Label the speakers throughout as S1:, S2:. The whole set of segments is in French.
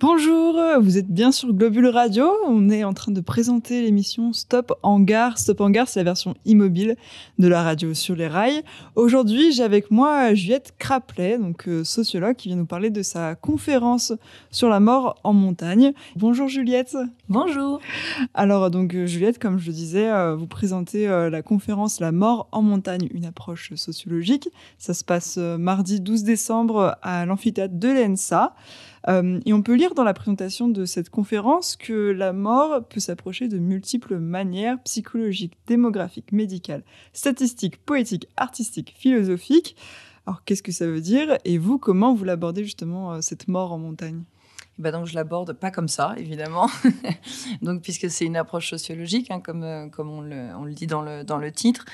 S1: Bonjour, vous êtes bien sur Globule Radio. On est en train de présenter l'émission Stop Hangar. Stop Hangar, c'est la version immobile de la radio sur les rails. Aujourd'hui, j'ai avec moi Juliette Craplet, donc sociologue, qui vient nous parler de sa conférence sur la mort en montagne. Bonjour Juliette.
S2: Bonjour.
S1: Alors donc Juliette, comme je le disais, vous présentez la conférence La mort en montagne, une approche sociologique. Ça se passe mardi 12 décembre à l'amphithéâtre de l'ENSA. Et on peut lire dans la présentation de cette conférence que la mort peut s'approcher de multiples manières psychologiques, démographiques, médicales, statistiques, poétiques, artistiques, philosophiques. Alors qu'est-ce que ça veut dire ? Et vous, comment vous l'abordez justement cette mort en montagne ?
S2: Donc, je l'aborde pas comme ça, évidemment. Donc, puisque c'est une approche sociologique, comme on le dit dans le titre.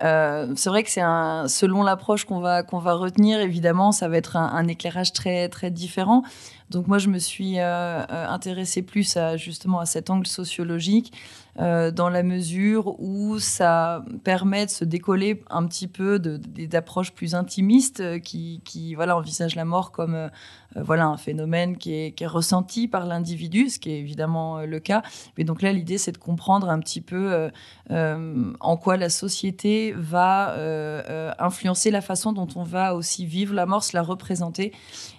S2: C'est vrai que selon l'approche qu'on va retenir, évidemment, ça va être un éclairage très, très différent. Donc, moi, je me suis intéressée plus justement à cet angle sociologique, dans la mesure où ça permet de se décoller un petit peu d'approches plus intimistes qui envisagent la mort comme un phénomène qui est ressenti par l'individu, ce qui est évidemment le cas. Mais donc là, l'idée, c'est de comprendre un petit peu en quoi la société va influencer la façon dont on va aussi vivre la mort, se la représenter.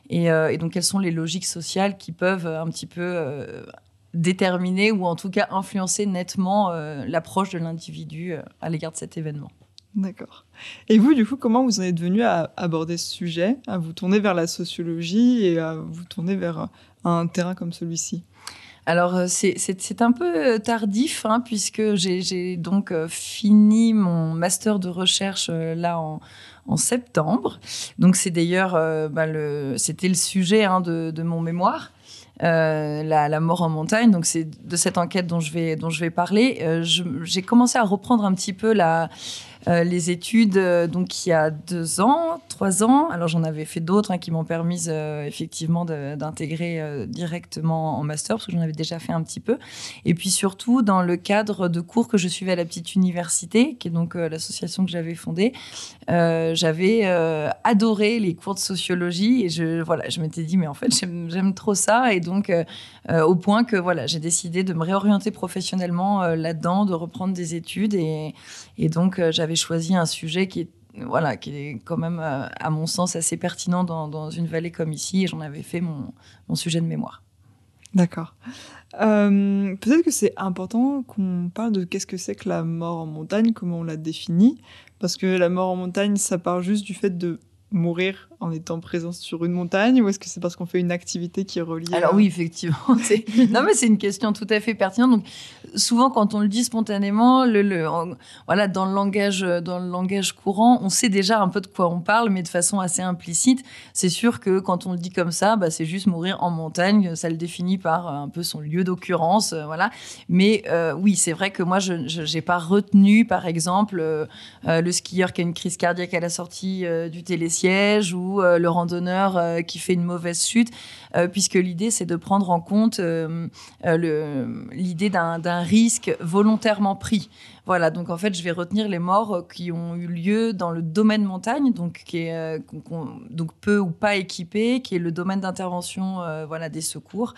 S2: Et donc, quelles sont les logiques sociales qui peuvent un petit peu déterminer ou en tout cas influencer nettement l'approche de l'individu à l'égard de cet événement.
S1: D'accord. Et vous, du coup, comment vous en êtes venu à aborder ce sujet, à vous tourner vers la sociologie et à vous tourner vers un terrain comme celui-ci ?
S2: Alors, c'est un peu tardif, puisque j'ai donc fini mon master de recherche là en septembre. Donc, c'est d'ailleurs c'était le sujet de mon mémoire. La mort en montagne, donc c'est de cette enquête dont je vais parler. J'ai commencé à reprendre un petit peu les études donc il y a 3 ans. Alors j'en avais fait d'autres qui m'ont permis effectivement d'intégrer directement en master, parce que j'en avais déjà fait un petit peu. Et puis surtout dans le cadre de cours que je suivais à la petite université, qui est donc l'association que j'avais fondée. J'avais adoré les cours de sociologie et je m'étais dit mais en fait j'aime trop ça, et donc au point que j'ai décidé de me réorienter professionnellement là-dedans, de reprendre des études, et donc j'avais choisi un sujet qui est quand même à mon sens assez pertinent dans une vallée comme ici, et j'en avais fait mon sujet de mémoire.
S1: D'accord. Peut-être que c'est important qu'on parle de qu'est-ce que c'est que la mort en montagne, comment on la définit, parce que la mort en montagne, ça part juste du fait de mourir en étant présent sur une montagne, ou est-ce que c'est parce qu'on fait une activité qui est reliée
S2: Alors oui, effectivement. Non, mais c'est une question tout à fait pertinente. Donc, souvent, quand on le dit spontanément, dans le langage courant, on sait déjà un peu de quoi on parle, mais de façon assez implicite. C'est sûr que quand on le dit comme ça, c'est juste mourir en montagne. Ça le définit par un peu son lieu d'occurrence, voilà. Mais oui, c'est vrai que moi, je n'ai pas retenu, par exemple, le skieur qui a une crise cardiaque à la sortie du télésiège, ou le randonneur qui fait une mauvaise chute, puisque l'idée, c'est de prendre en compte l'idée d'un risque volontairement pris. Voilà, donc en fait, je vais retenir les morts qui ont eu lieu dans le domaine montagne, donc qui est donc peu ou pas équipé, qui est le domaine d'intervention des secours.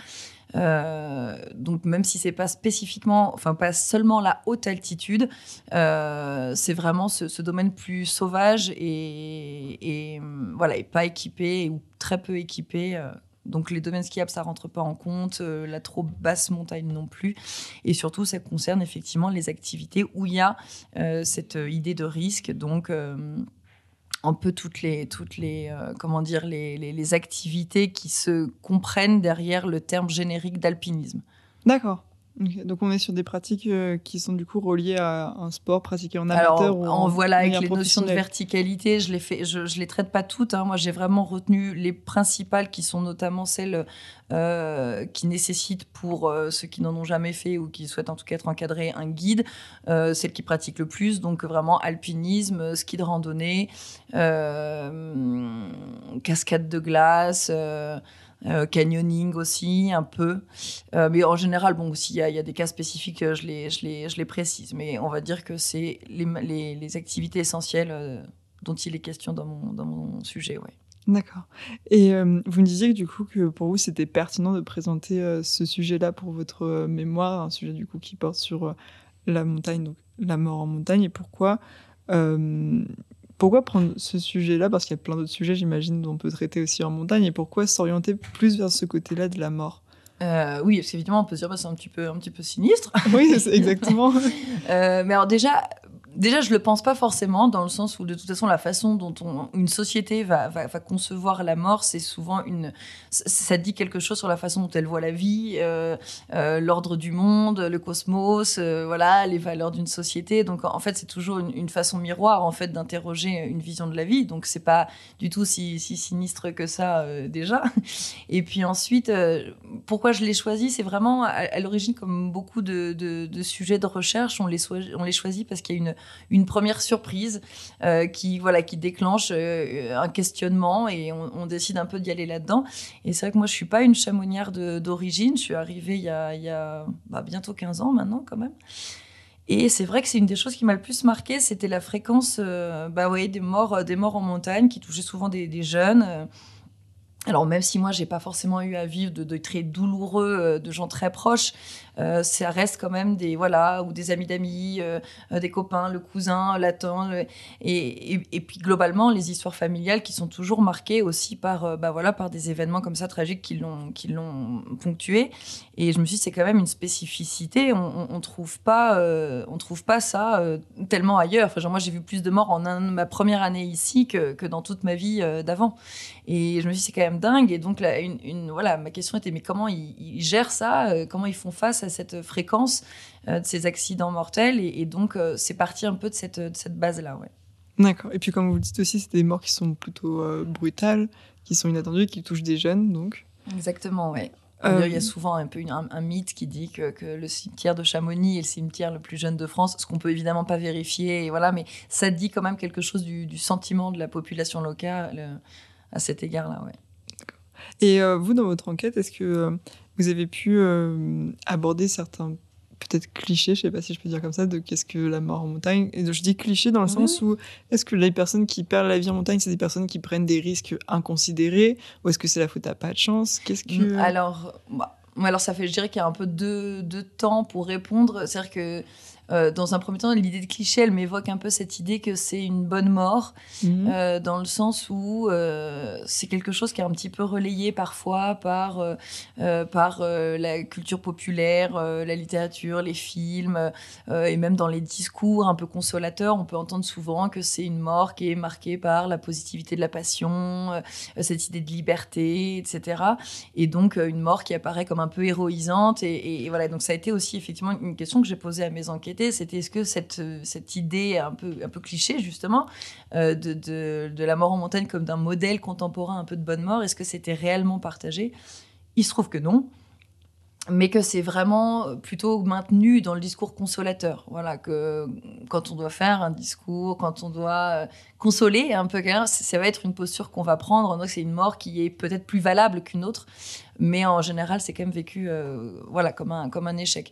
S2: Donc même si c'est pas spécifiquement, pas seulement la haute altitude, c'est vraiment ce domaine plus sauvage et pas équipé ou très peu équipé. Donc les domaines skiables, ça rentre pas en compte, la trop basse montagne non plus, et surtout ça concerne effectivement les activités où il y a cette idée de risque, donc un peu toutes les activités qui se comprennent derrière le terme générique d'alpinisme.
S1: D'accord. Okay. Donc on est sur des pratiques qui sont du coup reliées à un sport pratiqué en amateur.
S2: Alors, avec les notions de verticalité, je les traite pas toutes. Moi, j'ai vraiment retenu les principales, qui sont notamment celles qui nécessitent, pour ceux qui n'en ont jamais fait ou qui souhaitent en tout cas être encadrés, un guide. Celles qui pratiquent le plus, donc vraiment alpinisme, ski de randonnée, cascade de glace. Canyoning aussi, un peu. Mais en général, s'il y a des cas spécifiques, je les précise. Mais on va dire que c'est les activités essentielles dont il est question dans mon sujet. Ouais.
S1: D'accord. Et vous me disiez que du coup que pour vous c'était pertinent de présenter, ce sujet-là pour votre, mémoire, un sujet du coup qui porte sur, la montagne, donc la mort en montagne et hem, pourquoi prendre ce sujet-là? Parce qu'il y a plein d'autres sujets j'imagine dont on peut traiter aussi en montagne et pourquoi s'orienter plus vers ce côté-là de la mort?
S2: Oui, parce qu'évidemment, on peut se dire: «Bah, c'est un petit peu sinistre».
S1: Oui, c'est exactement.
S2: Mais alors déjà, je le pense pas forcément dans le sens où de toute façon la façon dont une société va concevoir la mort, c'est souvent ça dit quelque chose sur la façon dont elle voit la vie, l'ordre du monde, le cosmos, voilà, les valeurs d'une société. Donc en fait, c'est toujours une façon miroir en fait d'interroger une vision de la vie. Donc c'est pas du tout si sinistre que ça déjà. Et puis ensuite, pourquoi je l'ai choisi, c'est vraiment à l'origine comme beaucoup de sujets de recherche, on les choisit parce qu'il y a une première surprise qui déclenche un questionnement et on décide un peu d'y aller là-dedans. Et c'est vrai que moi, je suis pas une chamonière d'origine. Je suis arrivée il y a bientôt 15 ans maintenant quand même. Et c'est vrai que c'est une des choses qui m'a le plus marqué, c'était la fréquence des morts en montagne qui touchaient souvent des jeunes. Alors même si moi j'ai pas forcément eu à vivre de très douloureux de gens très proches, ça reste quand même ou des amis d'amis, des copains, le cousin, la tante, et puis globalement les histoires familiales qui sont toujours marquées aussi par par des événements comme ça tragiques qui l'ont ponctué. Et je me suis dit c'est quand même une spécificité, on trouve pas ça tellement ailleurs. Enfin, genre moi j'ai vu plus de morts en ma première année ici que dans toute ma vie d'avant. Et je me suis dit, c'est quand même dingue. Et donc, là, ma question était, mais comment ils gèrent ça? Comment ils font face à cette fréquence de ces accidents mortels? Et donc, c'est parti un peu de cette base-là, ouais.
S1: D'accord et puis comme vous le dites aussi, c'est des morts qui sont plutôt, brutales, qui sont inattendues, qui touchent des jeunes donc.
S2: Exactement, ouais. D'ailleurs, il y a
S1: Hem,
S2: souvent un peu un mythe qui dit que le cimetière de Chamonix est le cimetière le plus jeune de France, ce qu'on peut évidemment pas vérifier, et voilà, mais ça dit quand même quelque chose du sentiment de la population locale à cet égard-là, ouais.
S1: et vous, dans votre enquête, est-ce que, vous avez pu, aborder certains, peut-être clichés, je sais pas si je peux dire comme ça, de qu'est-ce que la mort en montagne? Et je dis clichés dans le
S2: Oui,
S1: sens où, est-ce que les personnes qui perdent la vie en montagne, c'est des personnes qui prennent des risques inconsidérés? Ou est-ce que c'est la faute à pas de chance? Qu'est-ce que
S2: Alors ça fait, je dirais qu'il y a un peu deux temps pour répondre. C'est-à-dire que dans un premier temps, l'idée de cliché, elle m'évoque un peu cette idée que c'est une bonne mort,
S1: mmh mh.
S2: dans le sens où c'est quelque chose qui est un petit peu relayé parfois par la culture populaire, la littérature, les films, et même dans les discours un peu consolateurs, on peut entendre souvent que c'est une mort qui est marquée par la positivité de la passion, cette idée de liberté, etc. Et donc une mort qui apparaît comme un peu héroïsante. Et voilà, donc ça a été aussi effectivement une question que j'ai posée à mes enquêtés, c'était est-ce que cette idée un peu cliché justement de la mort en montagne comme d'un modèle contemporain un peu de bonne mort, est-ce que c'était réellement partagé? Il se trouve que non, mais que c'est vraiment plutôt maintenu dans le discours consolateur. Voilà, que quand on doit faire un discours, quand on doit consoler un peu quelqu'un, ça va être une posture qu'on va prendre. Donc c'est une mort qui est peut-être plus valable qu'une autre, mais en général, c'est quand même vécu comme un échec.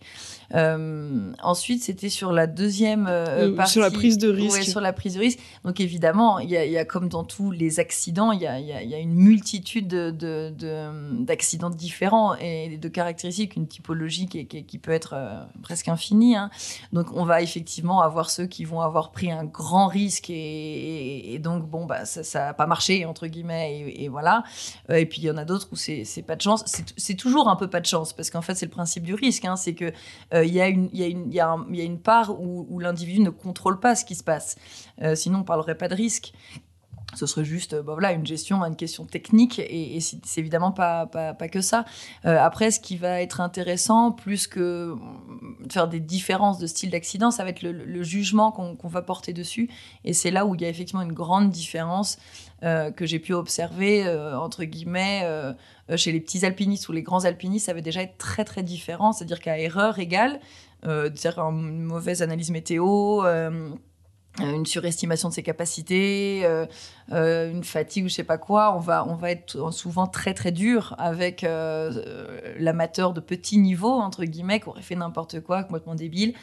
S2: Ensuite, c'était sur la deuxième partie.
S1: Sur la prise de
S2: Ouais,
S1: risque.
S2: sur la prise de risque. Donc évidemment, il y a comme dans tous les accidents, il y a une multitude d'accidents différents et de caractéristiques, une typologie qui peut être presque infinie, hein. Donc on va effectivement avoir ceux qui vont avoir pris un grand risque et donc ça n'a pas marché entre guillemets et voilà. Et puis il y en a d'autres où c'est pas de chance. C'est toujours un peu pas de chance parce qu'en fait c'est le principe du risque, hein, c'est que il y a une part où l'individu ne contrôle pas ce qui se passe. Sinon on parlerait pas de risque. Ce serait juste une gestion, une question technique et c'est évidemment pas que ça. Après, ce qui va être intéressant, plus que de faire des différences de style d'accident, ça va être le jugement qu'on va porter dessus. Et c'est là où il y a effectivement une grande différence que j'ai pu observer, entre guillemets, chez les petits alpinistes ou les grands alpinistes. Ça va déjà être très, très différent. C'est-à-dire qu'à erreur égale, c'est-à-dire une mauvaise analyse météo, une surestimation de ses capacités, une fatigue ou je sais pas quoi, on va être souvent très très dur avec l'amateur de petit niveau entre guillemets qui aurait fait n'importe quoi, complètement débile.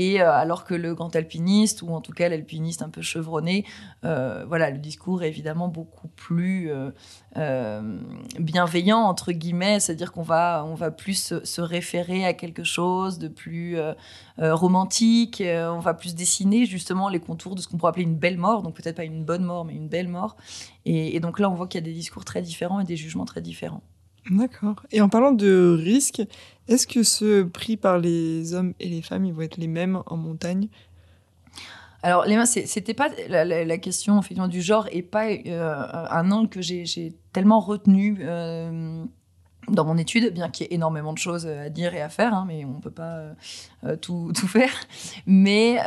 S2: Et alors que le grand alpiniste, ou en tout cas l'alpiniste un peu chevronné, le discours est évidemment beaucoup plus bienveillant, entre guillemets, c'est-à-dire qu'on va plus se référer à quelque chose de plus romantique, on va plus dessiner justement les contours de ce qu'on pourrait appeler une belle mort, donc peut-être pas une bonne mort, mais une belle mort. Et donc là, on voit qu'il y a des discours très différents et des jugements très différents.
S1: D'accord. Et en parlant de risques, est-ce que ceux pris par les hommes et les femmes, ils vont être les mêmes en montagne ?
S2: Alors, c'était pas la question effectivement du genre et pas un angle que j'ai tellement retenu dans mon étude, bien qu'il y ait énormément de choses à dire et à faire, hein, mais on peut pas tout faire. Mais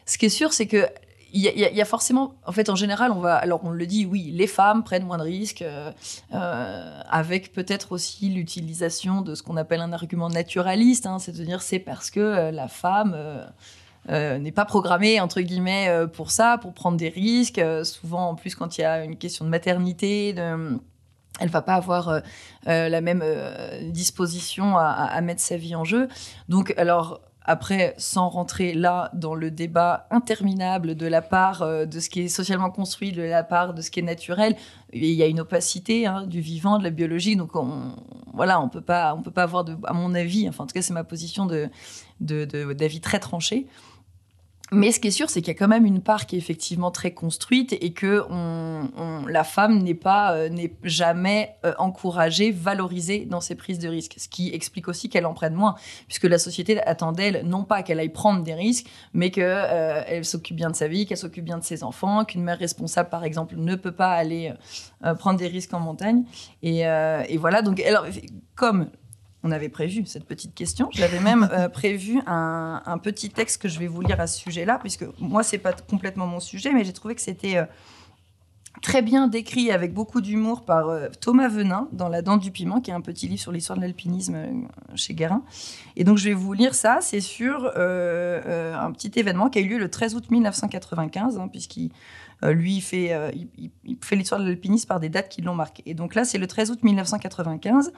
S2: ce qui est sûr, c'est que il y a forcément, en fait, en général, on le dit, oui, les femmes prennent moins de risques, avec peut-être aussi l'utilisation de ce qu'on appelle un argument naturaliste, hein, c'est-à-dire c'est parce que la femme n'est pas programmée, entre guillemets, pour ça, pour prendre des risques. Souvent, en plus, quand il y a une question de maternité, elle va pas avoir la même disposition à mettre sa vie en jeu. Donc, alors, après, sans rentrer là dans le débat interminable de la part de ce qui est socialement construit, de la part de ce qui est naturel, il y a une opacité du vivant, de la biologie. Donc, on peut pas avoir, à mon avis, enfin, en tout cas, c'est ma position d'avis très tranché. Mais ce qui est sûr, c'est qu'il y a quand même une part qui est effectivement très construite et que la femme n'est jamais encouragée, valorisée dans ses prises de risques. Ce qui explique aussi qu'elle en prenne moins, puisque la société attend d'elle non pas qu'elle aille prendre des risques, mais qu'elle s'occupe bien de sa vie, qu'elle s'occupe bien de ses enfants, qu'une mère responsable, par exemple, ne peut pas aller prendre des risques en montagne. Et voilà, donc, alors, comme on avait prévu cette petite question. J'avais même prévu un petit texte que je vais vous lire à ce sujet-là, puisque moi, c'est pas complètement mon sujet, mais j'ai trouvé que c'était très bien décrit avec beaucoup d'humour par Thomas Venin dans La Dent du Piment, qui est un petit livre sur l'histoire de l'alpinisme chez Guérin. Et donc, je vais vous lire ça. C'est sur un petit événement qui a eu lieu le 13 août 1995, puisqu'il il fait l'histoire de l'alpinisme par des dates qui l'ont marqué. Et donc là, c'est le 13 août 1995.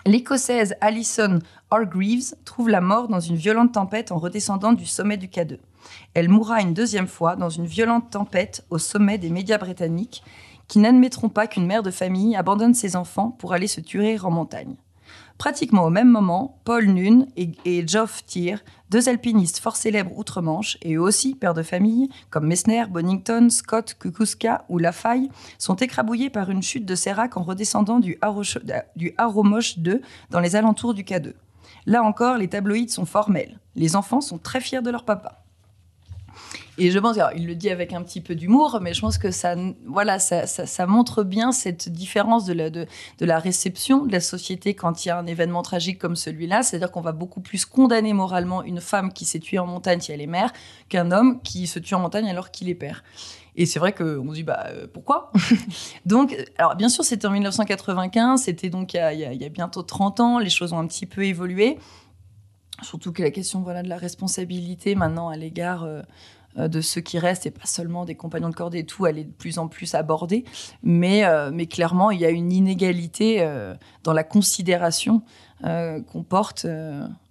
S2: L'Écossaise Alison Hargreaves trouve la mort dans une violente tempête en redescendant du sommet du K2. Elle mourra une deuxième fois dans une violente tempête au sommet des médias britanniques qui n'admettront pas qu'une mère de famille abandonne ses enfants pour aller se tuer en montagne. Pratiquement au même moment, Paul Nunn et Geoff Tyr, deux alpinistes fort célèbres outre-Manche et eux aussi pères de famille, comme Messner, Bonington, Scott, Kukuska ou Lafaille, sont écrabouillés par une chute de sérac en redescendant du Haromoche 2 dans les alentours du K2. Là encore, les tabloïds sont formels. Les enfants sont très fiers de leur papa. Et je pense, alors, il le dit avec un petit peu d'humour, mais je pense que ça montre bien cette différence de la réception de la société quand il y a un événement tragique comme celui-là. C'est-à-dire qu'on va beaucoup plus condamner moralement une femme qui s'est tuée en montagne si elle est mère qu'un homme qui se tue en montagne alors qu'il est père. Et c'est vrai qu'on se dit, pourquoi ? Donc, alors bien sûr, c'était en 1995, c'était donc il y a bientôt 30 ans, les choses ont un petit peu évolué. Surtout que la question de la responsabilité maintenant à l'égard de ceux qui restent, et pas seulement des compagnons de cordée et tout, elle est de plus en plus abordée. Mais clairement, il y a une inégalité dans la considération qu'on porte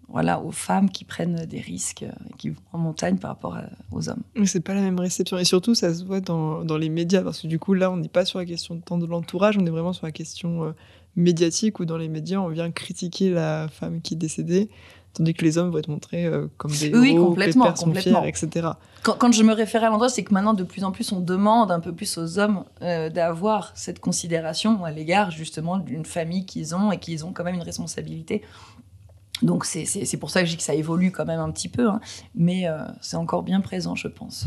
S2: aux femmes qui prennent des risques et qui vont en montagne par rapport aux hommes.
S1: Mais c'est pas la même réception. Et surtout, ça se voit dans les médias. Parce que du coup, là, on n'est pas sur la question de l'entourage, on est vraiment sur la question médiatique où dans les médias, on vient critiquer la femme qui est décédée. Tandis que les hommes vont être montrés comme des héros, que les pères sont fiers, etc.
S2: Quand je me réfère à l'endroit, c'est que maintenant, de plus en plus, on demande un peu plus aux hommes d'avoir cette considération à l'égard, justement, d'une famille qu'ils ont et qu'ils ont quand même une responsabilité. Donc, c'est pour ça que je dis que ça évolue quand même un petit peu, mais c'est encore bien présent, je pense.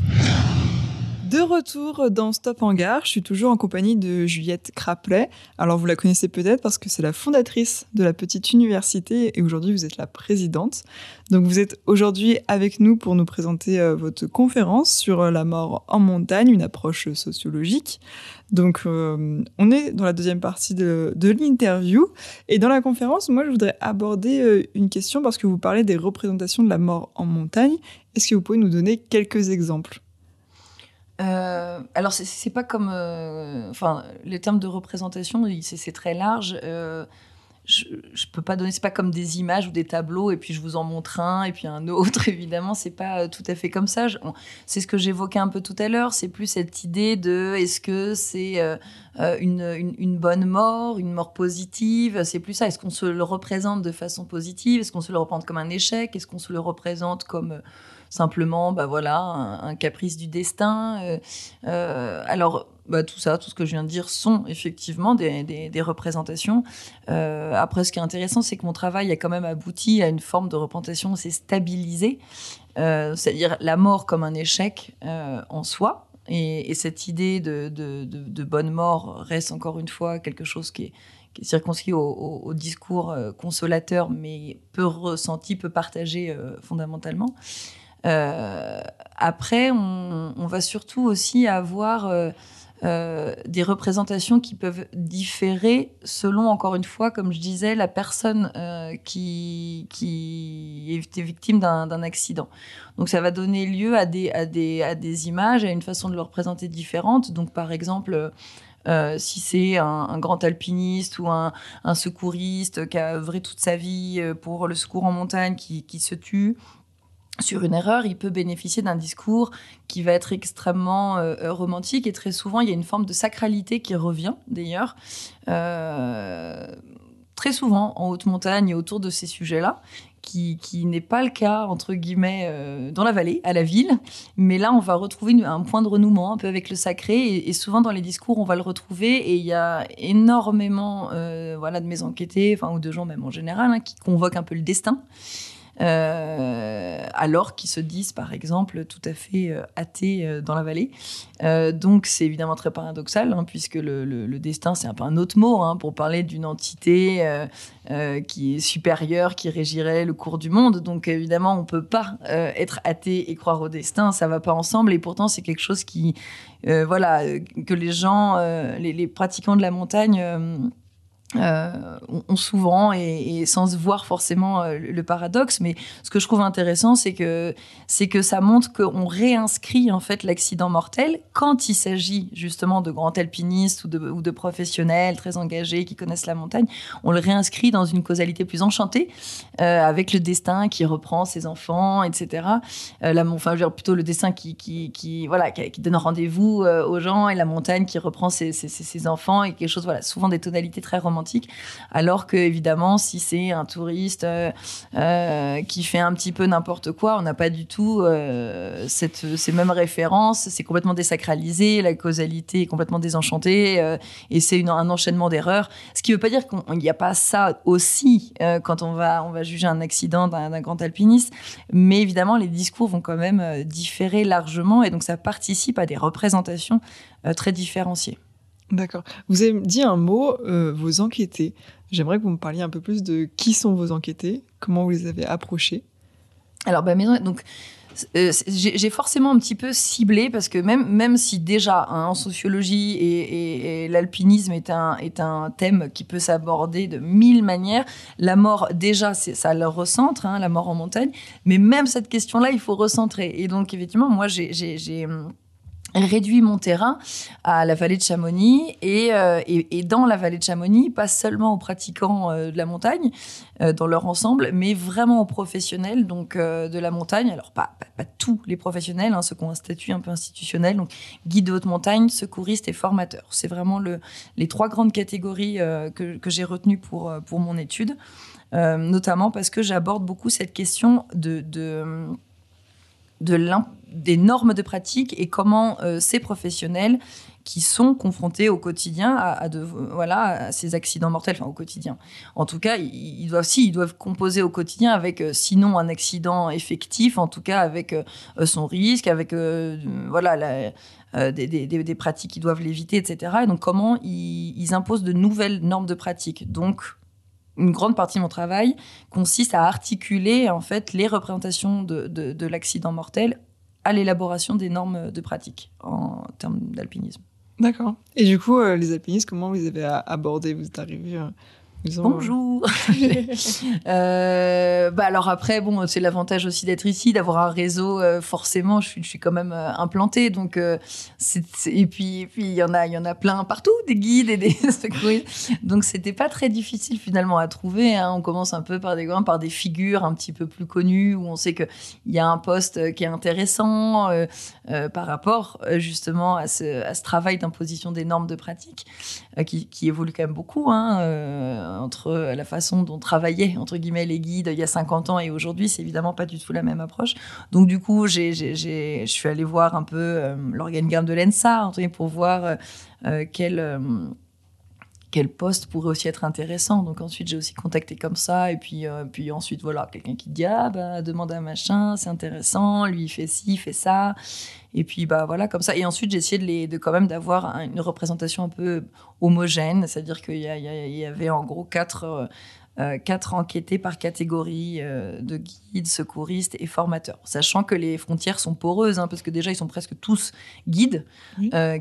S1: De retour dans Stop en Gare, je suis toujours en compagnie de Juliette Craplet. Alors vous la connaissez peut-être parce que c'est la fondatrice de la petite université et aujourd'hui vous êtes la présidente. Donc vous êtes aujourd'hui avec nous pour nous présenter votre conférence sur la mort en montagne, une approche sociologique. Donc on est dans la deuxième partie de l'interview et dans la conférence, moi je voudrais aborder une question parce que vous parlez des représentations de la mort en montagne. Est-ce que vous pouvez nous donner quelques exemples ?
S2: Alors c'est pas comme les termes de représentation, c'est très large. je peux pas donner, c'est pas comme des images ou des tableaux et puis je vous en montre un et puis un autre. Évidemment, c'est pas tout à fait comme ça. C'est ce que j'évoquais un peu tout à l'heure. C'est plus cette idée de est-ce que c'est une bonne mort, une mort positive. C'est plus ça. Est-ce qu'on se le représente de façon positive? Est-ce qu'on se le représente comme un échec? Est-ce qu'on se le représente comme simplement, voilà, un caprice du destin? Alors, tout ça, tout ce que je viens de dire sont effectivement des représentations. Après, ce qui est intéressant, c'est que mon travail a quand même abouti à une forme de représentation assez stabilisée, c'est-à-dire la mort comme un échec en soi. Et cette idée de bonne mort reste encore une fois quelque chose qui est circonscrit au discours consolateur, mais peu ressenti, peu partagé fondamentalement. Après, on va surtout aussi avoir des représentations qui peuvent différer selon, encore une fois, comme je disais, la personne qui est victime d'un accident. Donc ça va donner lieu à des images, à une façon de le représenter différente. Donc par exemple, si c'est un grand alpiniste ou un secouriste qui a œuvré toute sa vie pour le secours en montagne qui se tue sur une erreur, il peut bénéficier d'un discours qui va être extrêmement romantique, et très souvent, il y a une forme de sacralité qui revient, d'ailleurs, très souvent en haute montagne et autour de ces sujets-là, qui n'est pas le cas, entre guillemets, dans la vallée, à la ville. Mais là, on va retrouver un point de renouement un peu avec le sacré, et souvent dans les discours, on va le retrouver, et il y a énormément de mes enquêtés, ou de gens même en général, qui convoquent un peu le destin. Alors qu'ils se disent par exemple tout à fait athées dans la vallée. Donc c'est évidemment très paradoxal, puisque le destin, c'est un peu un autre mot pour parler d'une entité qui est supérieure, qui régirait le cours du monde. Donc évidemment, on peut pas être athée et croire au destin, ça va pas ensemble. Et pourtant, c'est quelque chose qui que les gens, les pratiquants de la montagne ont souvent, et sans se voir forcément le paradoxe. Mais ce que je trouve intéressant, c'est que ça montre qu'on réinscrit en fait l'accident mortel quand il s'agit justement de grands alpinistes ou de professionnels très engagés qui connaissent la montagne. On le réinscrit dans une causalité plus enchantée, avec le destin qui reprend ses enfants, etc. Plutôt le destin qui donne rendez-vous aux gens, et la montagne qui reprend ses enfants, et quelque chose, souvent des tonalités très romantiques. Alors que, évidemment, si c'est un touriste qui fait un petit peu n'importe quoi, on n'a pas du tout ces mêmes références. C'est complètement désacralisé, la causalité est complètement désenchantée, et c'est un enchaînement d'erreurs. Ce qui ne veut pas dire qu'il n'y a pas ça aussi quand on va juger un accident d'un grand alpiniste. Mais évidemment, les discours vont quand même différer largement, et donc ça participe à des représentations très différenciées.
S1: D'accord. Vous avez dit un mot, vos enquêtés. J'aimerais que vous me parliez un peu plus de qui sont vos enquêtés, comment vous les avez approchés.
S2: Alors, donc, j'ai forcément un petit peu ciblé, parce que même si déjà en sociologie et l'alpinisme est un thème qui peut s'aborder de 1000 manières, la mort, déjà, ça le recentre, la mort en montagne, mais même cette question-là, il faut recentrer. Et donc, effectivement, moi, j'ai réduit mon terrain à la vallée de Chamonix, et dans la vallée de Chamonix, pas seulement aux pratiquants de la montagne dans leur ensemble, mais vraiment aux professionnels donc de la montagne. Alors pas tous les professionnels, ceux qui ont un statut un peu institutionnel, donc guide de haute montagne, secouriste et formateur. C'est vraiment les trois grandes catégories que j'ai retenues pour mon étude, notamment parce que j'aborde beaucoup cette question des normes de pratique, et comment ces professionnels qui sont confrontés au quotidien à ces accidents mortels, au quotidien. En tout cas, ils doivent composer au quotidien avec, sinon un accident effectif, en tout cas avec son risque, avec des pratiques qu'ils doivent l'éviter, etc. Et donc, comment ils imposent de nouvelles normes de pratique. Donc, une grande partie de mon travail consiste à articuler en fait les représentations de l'accident mortel à l'élaboration des normes de pratique en termes d'alpinisme.
S1: D'accord. Et du coup, les alpinistes, comment vous les avez abordés? Vous êtes arrivés
S2: Bonjour. Alors après, bon, c'est l'avantage aussi d'être ici, d'avoir un réseau. Forcément, je suis quand même implantée, donc et puis il y en a plein partout, des guides et des secouristes. Donc c'était pas très difficile finalement à trouver. Hein. On commence un peu par des figures un petit peu plus connues où on sait que il y a un poste qui est intéressant par rapport justement à ce travail d'imposition des normes de pratique qui évolue quand même beaucoup. Hein, entre la façon dont travaillaient entre guillemets les guides il y a 50 ans et aujourd'hui, c'est évidemment pas du tout la même approche. Donc du coup, je suis allée voir un peu l'organigramme de l'ENSA pour voir quel poste pourrait aussi être intéressant. Donc ensuite, j'ai aussi contacté comme ça. Et puis ensuite, voilà, quelqu'un qui te dit « Ah, demande à un machin, c'est intéressant, lui, il fait ci, il fait ça. » Et puis, voilà, comme ça. Et ensuite, j'ai essayé de quand même d'avoir une représentation un peu homogène. C'est-à-dire qu'il y avait en gros 4 enquêtés par catégorie de guides, secouristes et formateurs. Sachant que les frontières sont poreuses, hein, parce que déjà, ils sont presque tous guides,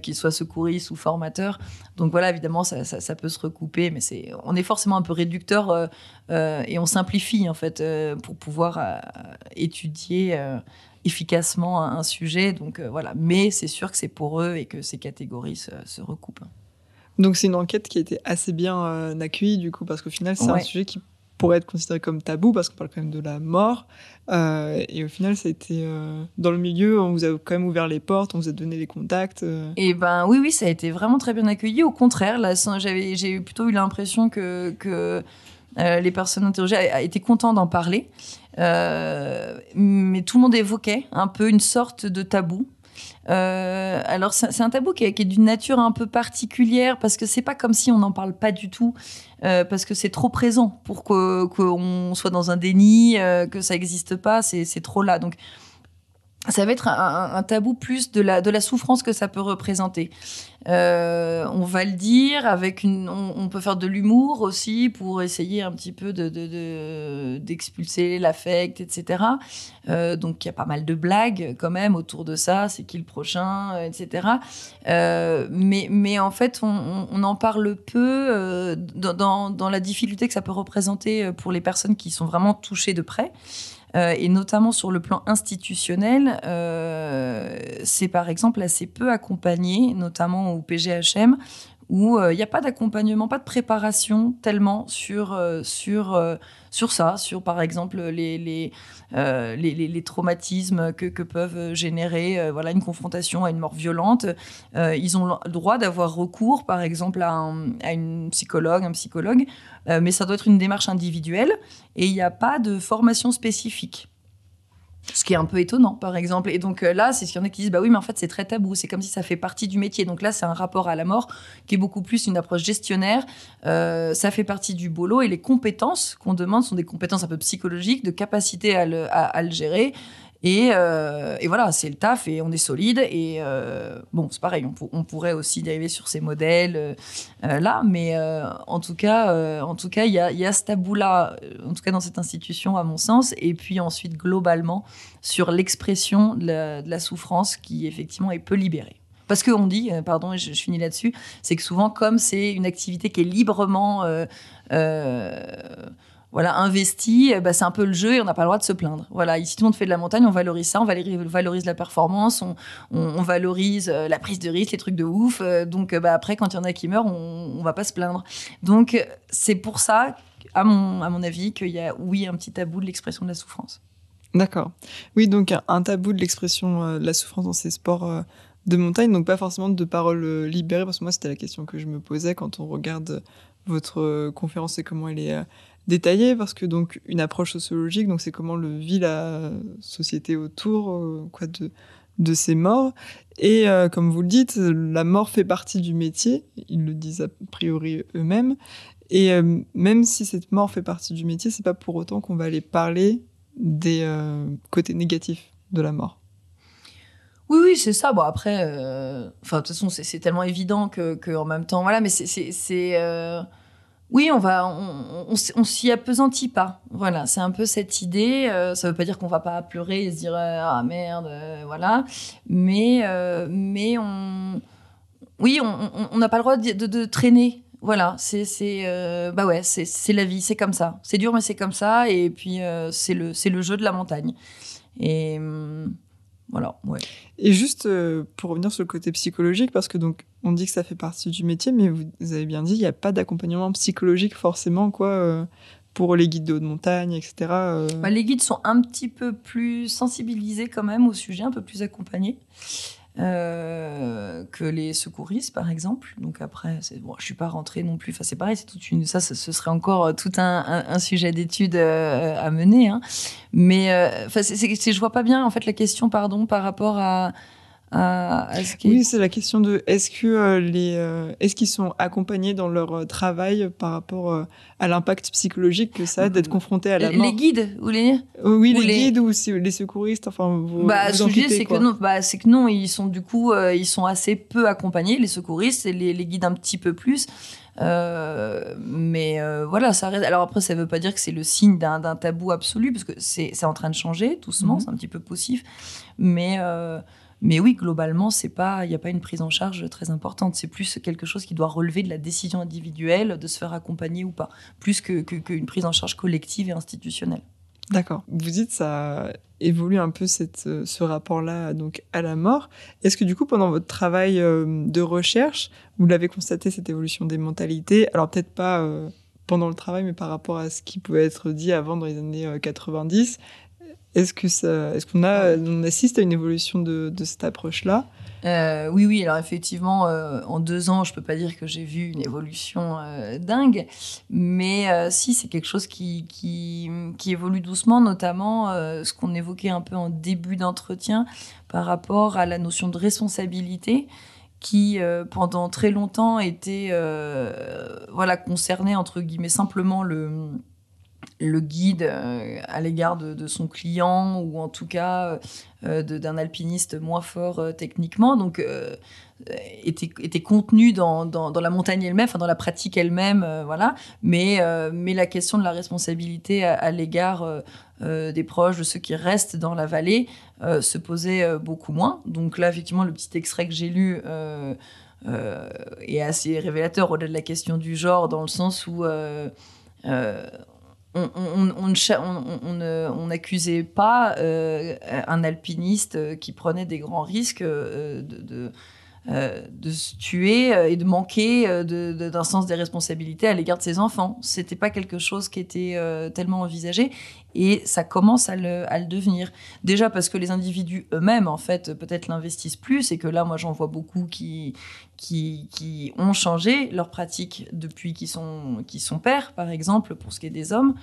S2: qu'ils soient secouristes ou formateurs. Donc voilà, évidemment, ça peut se recouper, mais on est forcément un peu réducteur et on simplifie, en fait, pour pouvoir étudier efficacement un sujet. Donc voilà, mais c'est sûr que c'est poreux et que ces catégories se recoupent.
S1: Donc c'est une enquête qui a été assez bien accueillie du coup, parce qu'au final c'est un sujet qui pourrait être considéré comme tabou parce qu'on parle quand même de la mort et au final ça a été dans le milieu, on vous a quand même ouvert les portes, on vous a donné les contacts.
S2: Et oui, ça a été vraiment très bien accueilli. Au contraire, là, j'ai plutôt eu l'impression que les personnes interrogées étaient contentes d'en parler, mais tout le monde évoquait un peu une sorte de tabou. Alors c'est un tabou qui est d'une nature un peu particulière parce que c'est pas comme si on n'en parle pas du tout, parce que c'est trop présent pour qu'on soit dans un déni, que ça n'existe pas, c'est trop là. Donc ça va être un tabou plus de la souffrance que ça peut représenter. On va le dire on peut faire de l'humour aussi pour essayer un petit peu d'expulser l'affect, etc. Donc il y a pas mal de blagues quand même autour de ça. C'est qui le prochain, etc. Mais en fait, on en parle peu dans la difficulté que ça peut représenter pour les personnes qui sont vraiment touchées de près. Et notamment sur le plan institutionnel, c'est par exemple assez peu accompagné, notamment au PGHM, où il n'y a pas d'accompagnement, pas de préparation tellement sur ça, sur par exemple les traumatismes que peuvent générer une confrontation à une mort violente. Ils ont le droit d'avoir recours, par exemple, à une psychologue, un psychologue, mais ça doit être une démarche individuelle et il n'y a pas de formation spécifique. Ce qui est un peu étonnant, par exemple. Et donc là, c'est ce qu'il y en a qui disent, oui, mais en fait, c'est très tabou. C'est comme si ça fait partie du métier. Donc là, c'est un rapport à la mort qui est beaucoup plus une approche gestionnaire. Ça fait partie du boulot. Et les compétences qu'on demande sont des compétences un peu psychologiques, de capacité à le gérer. Et voilà, c'est le taf et on est solide. Et c'est pareil, on pourrait aussi dériver sur ces modèles là, mais en tout cas, il y a ce tabou-là, en tout cas dans cette institution, à mon sens. Et puis ensuite, globalement, sur l'expression de la souffrance qui, effectivement, est peu libérée. Parce qu'on dit, pardon, et je finis là-dessus, c'est que souvent, comme c'est une activité qui est librement investi, c'est un peu le jeu et on n'a pas le droit de se plaindre. Voilà, ici tout le monde fait de la montagne, on valorise ça, on valorise la performance, on valorise la prise de risque, les trucs de ouf. Donc après, quand il y en a qui meurent, on va pas se plaindre. Donc c'est pour ça, à mon avis, qu'il y a un petit tabou de l'expression de la souffrance.
S1: D'accord. Oui, donc un tabou de l'expression de la souffrance dans ces sports de montagne, donc pas forcément de paroles libérées, parce que moi c'était la question que je me posais quand on regarde votre conférence et comment elle est détaillée, parce que donc une approche sociologique, donc c'est comment le vit la société autour de ces morts. Et comme vous le dites, la mort fait partie du métier, ils le disent a priori eux-mêmes. Et même si cette mort fait partie du métier, c'est pas pour autant qu'on va aller parler des côtés négatifs de la mort.
S2: Oui, c'est ça. Bon, après, de toute façon, c'est tellement évident que en même temps, voilà, mais oui, on s'y appesantit pas. Voilà, c'est un peu cette idée. Ça veut pas dire qu'on va pas pleurer et se dire ah merde, voilà. Mais on n'a pas le droit de traîner Voilà, c'est la vie, c'est comme ça. C'est dur, mais c'est comme ça. Et puis, c'est le jeu de la montagne. Et voilà, ouais.
S1: Et juste pour revenir sur le côté psychologique, parce que donc on dit que ça fait partie du métier, mais vous avez bien dit, il n'y a pas d'accompagnement psychologique forcément, pour les guides de haute montagne, etc.
S2: Les guides sont un petit peu plus sensibilisés quand même au sujet, un peu plus accompagnés. Que les secouristes par exemple. Donc après je suis pas rentrée non plus, c'est pareil, ce serait encore tout un sujet d'étude à mener, hein. Mais je vois pas bien en fait la question par rapport à ce qui
S1: Oui, c'est la question de est-ce qu'ils sont accompagnés dans leur travail par rapport à l'impact psychologique que ça a d'être confronté à la mort.
S2: Les guides ou les
S1: guides ou les secouristes, enfin vous
S2: ce que je dis, c'est que non, ils sont du coup ils sont assez peu accompagnés, les secouristes, et les guides un petit peu plus. Mais voilà, ça reste. Alors après, ça veut pas dire que c'est le signe d'un tabou absolu, parce que c'est en train de changer doucement, c'est un petit peu poussif, mais oui, globalement, il n'y a pas une prise en charge très importante. C'est plus quelque chose qui doit relever de la décision individuelle de se faire accompagner ou pas, plus qu'une prise en charge collective et institutionnelle.
S1: D'accord. Vous dites ça évolue un peu ce rapport-là donc à la mort. Est-ce que du coup, pendant votre travail de recherche, vous l'avez constaté, cette évolution des mentalités? Alors peut-être pas pendant le travail, mais par rapport à ce qui pouvait être dit avant dans les années 90. On assiste à une évolution de cette approche-là?
S2: Oui. Alors effectivement, en 2 ans, je peux pas dire que j'ai vu une évolution dingue, mais si, c'est quelque chose qui évolue doucement, notamment ce qu'on évoquait un peu en début d'entretien par rapport à la notion de responsabilité, qui pendant très longtemps était concernait entre guillemets simplement le guide à l'égard de son client, ou en tout cas d'un alpiniste moins fort techniquement, donc était contenu dans la montagne elle-même, dans la pratique elle-même, voilà. Mais la question de la responsabilité à l'égard des proches, de ceux qui restent dans la vallée, se posait beaucoup moins. Donc là, effectivement, le petit extrait que j'ai lu est assez révélateur, au-delà de la question du genre, dans le sens où on n'accusait pas un alpiniste qui prenait des grands risques de se tuer et de manquer d'un sens des responsabilités à l'égard de ses enfants. C'était pas quelque chose qui était tellement envisagé, et ça commence à le devenir. Déjà parce que les individus eux-mêmes, en fait, peut-être l'investissent plus, et que là, moi, j'en vois beaucoup qui ont changé leur pratique depuis qu'ils sont pères, par exemple, pour ce qui est des hommes.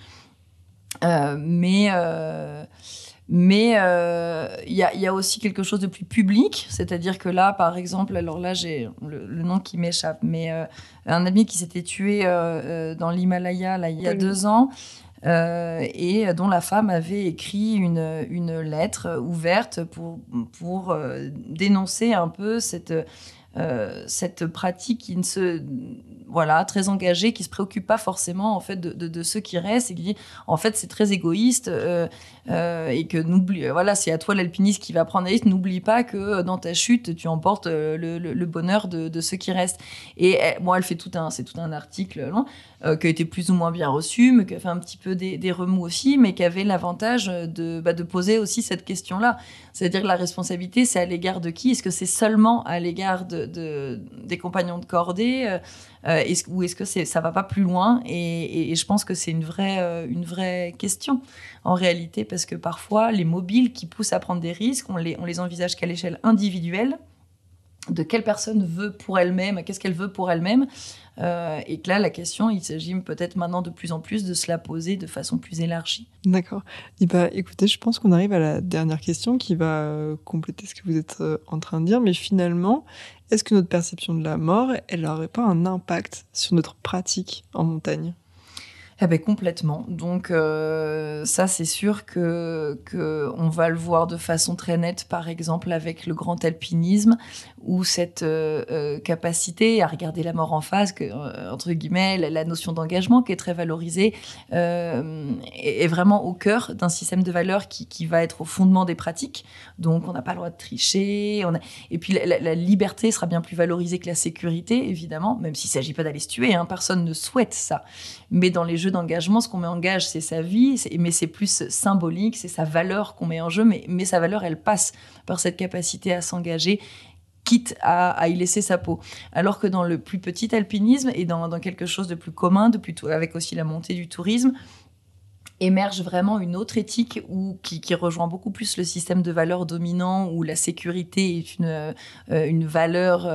S2: Mais il y a aussi quelque chose de plus public, c'est-à-dire que là, par exemple, alors là, j'ai le nom qui m'échappe, mais un ami qui s'était tué dans l'Himalaya là, il y a 2 ans, et dont la femme avait écrit une lettre ouverte pour dénoncer un peu cette pratique qui très engagée, qui se préoccupe pas forcément en fait de ceux qui restent, et qui dit en fait c'est très égoïste, et que c'est à toi l'alpiniste qui va prendre la risque, n'oublie pas que dans ta chute tu emportes le bonheur de ceux qui restent. Et elle fait c'est tout un article long, qui a été plus ou moins bien reçu, mais qui a fait un petit peu des remous aussi, mais qui avait l'avantage de poser aussi cette question-là. C'est-à-dire que la responsabilité, c'est à l'égard de qui? Est-ce que c'est seulement à l'égard des compagnons de cordée, ou est-ce que ça va pas plus loin? Et je pense que c'est une vraie question en réalité, parce que parfois les mobiles qui poussent à prendre des risques, on les envisage qu'à l'échelle individuelle, de quelle personne veut pour elle-même, qu'est-ce qu'elle veut pour elle-même, et que là, la question, il s'agit peut-être maintenant de plus en plus de se la poser de façon plus élargie.
S1: D'accord. Et écoutez, je pense qu'on arrive à la dernière question qui va compléter ce que vous êtes en train de dire, mais finalement, est-ce que notre perception de la mort, elle n'aurait pas un impact sur notre pratique en montagne ?
S2: Eh ben complètement. Donc ça, c'est sûr que on va le voir de façon très nette, par exemple avec le grand alpinisme, où cette capacité à regarder la mort en face, entre guillemets, la notion d'engagement qui est très valorisée, est vraiment au cœur d'un système de valeurs qui va être au fondement des pratiques. Donc on n'a pas le droit de tricher. Et puis la liberté sera bien plus valorisée que la sécurité, évidemment, même s'il ne s'agit pas d'aller se tuer. Hein, personne ne souhaite ça. Mais dans les jeux d'engagement, ce qu'on met en gage, c'est sa vie, mais c'est plus symbolique, c'est sa valeur qu'on met en jeu, mais sa valeur, elle passe par cette capacité à s'engager, quitte à y laisser sa peau. Alors que dans le plus petit alpinisme et dans quelque chose de plus commun, avec aussi la montée du tourisme, émerge vraiment une autre éthique qui rejoint beaucoup plus le système de valeurs dominant, où la sécurité est une valeur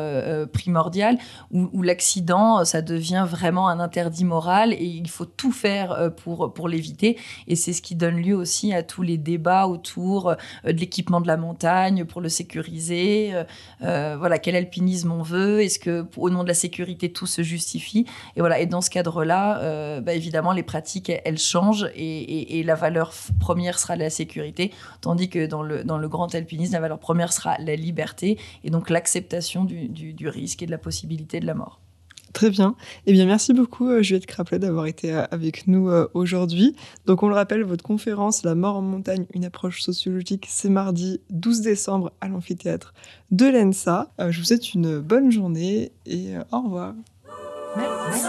S2: primordiale, où l'accident, ça devient vraiment un interdit moral et il faut tout faire pour l'éviter. Et c'est ce qui donne lieu aussi à tous les débats autour de l'équipement de la montagne pour le sécuriser. Voilà, quel alpinisme on veut? Est-ce que, au nom de la sécurité, tout se justifie? Et voilà. Et dans ce cadre-là, évidemment, les pratiques, elles changent et la valeur première sera la sécurité, tandis que dans le grand alpinisme, la valeur première sera la liberté et donc l'acceptation du risque et de la possibilité de la mort.
S1: Très bien. Eh bien, merci beaucoup, Juliette Craplet, d'avoir été avec nous aujourd'hui. Donc, on le rappelle, votre conférence « La mort en montagne, une approche sociologique », c'est mardi 12 décembre à l'amphithéâtre de l'ENSA. Je vous souhaite une bonne journée et au revoir.
S2: Merci.